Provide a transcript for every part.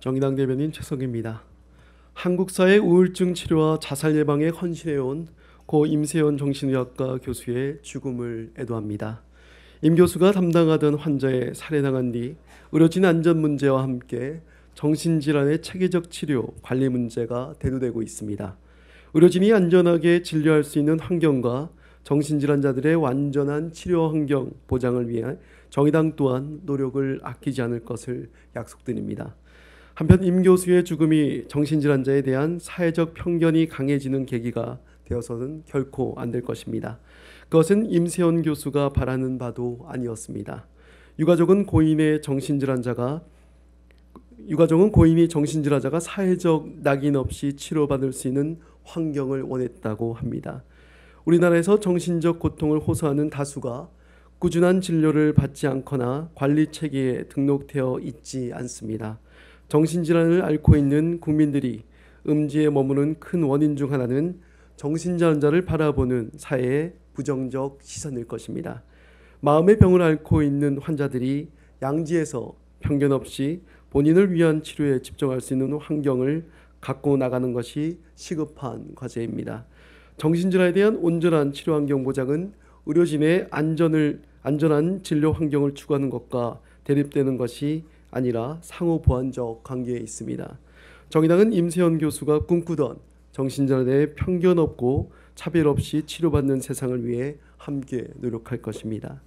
정의당 대변인 최석입니다. 한국 사회 우울증 치료와 자살 예방에 헌신해온 고 임세원 정신의학과 교수의 죽음을 애도합니다. 임 교수가 담당하던 환자의 살해당한 뒤 의료진 안전 문제와 함께 정신질환의 체계적 치료, 관리 문제가 대두되고 있습니다. 의료진이 안전하게 진료할 수 있는 환경과 정신질환자들의 완전한 치료 환경 보장을 위해 정의당 또한 노력을 아끼지 않을 것을 약속드립니다. 한편 임 교수의 죽음이 정신질환자에 대한 사회적 편견이 강해지는 계기가 되어서는 결코 안 될 것입니다. 그것은 임세원 교수가 바라는 바도 아니었습니다. 유가족은 고인이 정신질환자가 사회적 낙인 없이 치료받을 수 있는 환경을 원했다고 합니다. 우리나라에서 정신적 고통을 호소하는 다수가 꾸준한 진료를 받지 않거나 관리 체계에 등록되어 있지 않습니다. 정신질환을 앓고 있는 국민들이 음지에 머무는 큰 원인 중 하나는 정신질환자를 바라보는 사회의 부정적 시선일 것입니다. 마음의 병을 앓고 있는 환자들이 양지에서 편견 없이 본인을 위한 치료에 집중할 수 있는 환경을 갖고 나가는 것이 시급한 과제입니다. 정신질환에 대한 온전한 치료 환경 보장은 의료진의 안전한 진료 환경을 추구하는 것과 대립되는 것이 아니라 상호 보완적 관계에 있습니다. 정의당은 임세원 교수가 꿈꾸던 정신질환에 대해 편견 없고 차별 없이 치료받는 세상을 위해 함께 노력할 것입니다.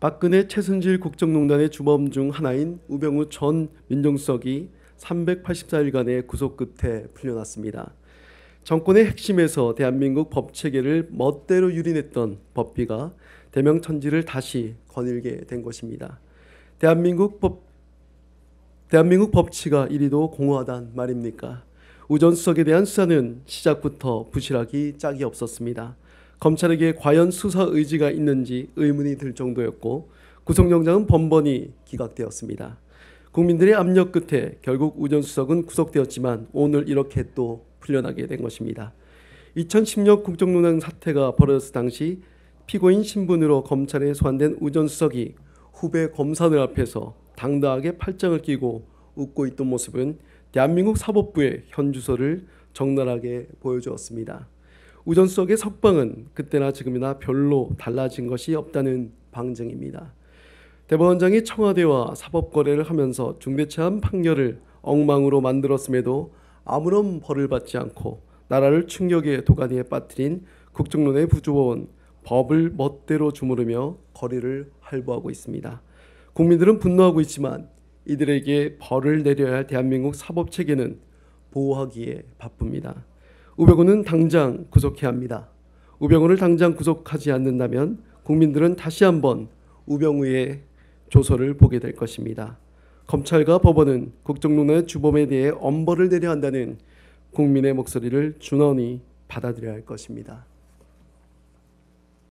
박근혜 최순실 국정농단의 주범 중 하나인 우병우 전 민정수석이 384일간의 구속 끝에 풀려났습니다. 정권의 핵심에서 대한민국 법체계를 멋대로 유린했던 법비가 대명천지를 다시 거닐게 된 것입니다. 대한민국 법치가 이리도 공허하단 말입니까? 우 전 수석에 대한 수사는 시작부터 부실하기 짝이 없었습니다. 검찰에게 과연 수사 의지가 있는지 의문이 들 정도였고 구속영장은 번번이 기각되었습니다. 국민들의 압력 끝에 결국 우 전 수석은 구속되었지만 오늘 이렇게 또 풀려나게 된 것입니다. 2010년 국정농단 사태가 벌어졌을 당시 피고인 신분으로 검찰에 소환된 우 전 수석이 후배 검사들 앞에서 당당하게 팔짱을 끼고 웃고 있던 모습은 대한민국 사법부의 현 주소를 적나라하게 보여주었습니다. 우 전 수석의 석방은 그때나 지금이나 별로 달라진 것이 없다는 방증입니다. 대법원장이 청와대와 사법거래를 하면서 중대체한 판결을 엉망으로 만들었음에도 아무런 벌을 받지 않고 나라를 충격의 도가니에 빠뜨린 국정농단의 부조원 법을 멋대로 주무르며 거리를 할보하고 있습니다. 국민들은 분노하고 있지만 이들에게 벌을 내려야 할 대한민국 사법체계는 보호하기에 바쁩니다. 우병우는 당장 구속해야 합니다. 우병우를 당장 구속하지 않는다면 국민들은 다시 한번 우병우의 조서를 보게 될 것입니다. 검찰과 법원은 국정농단의 주범에 대해 엄벌을 내려야 한다는 국민의 목소리를 준엄히 받아들여야 할 것입니다.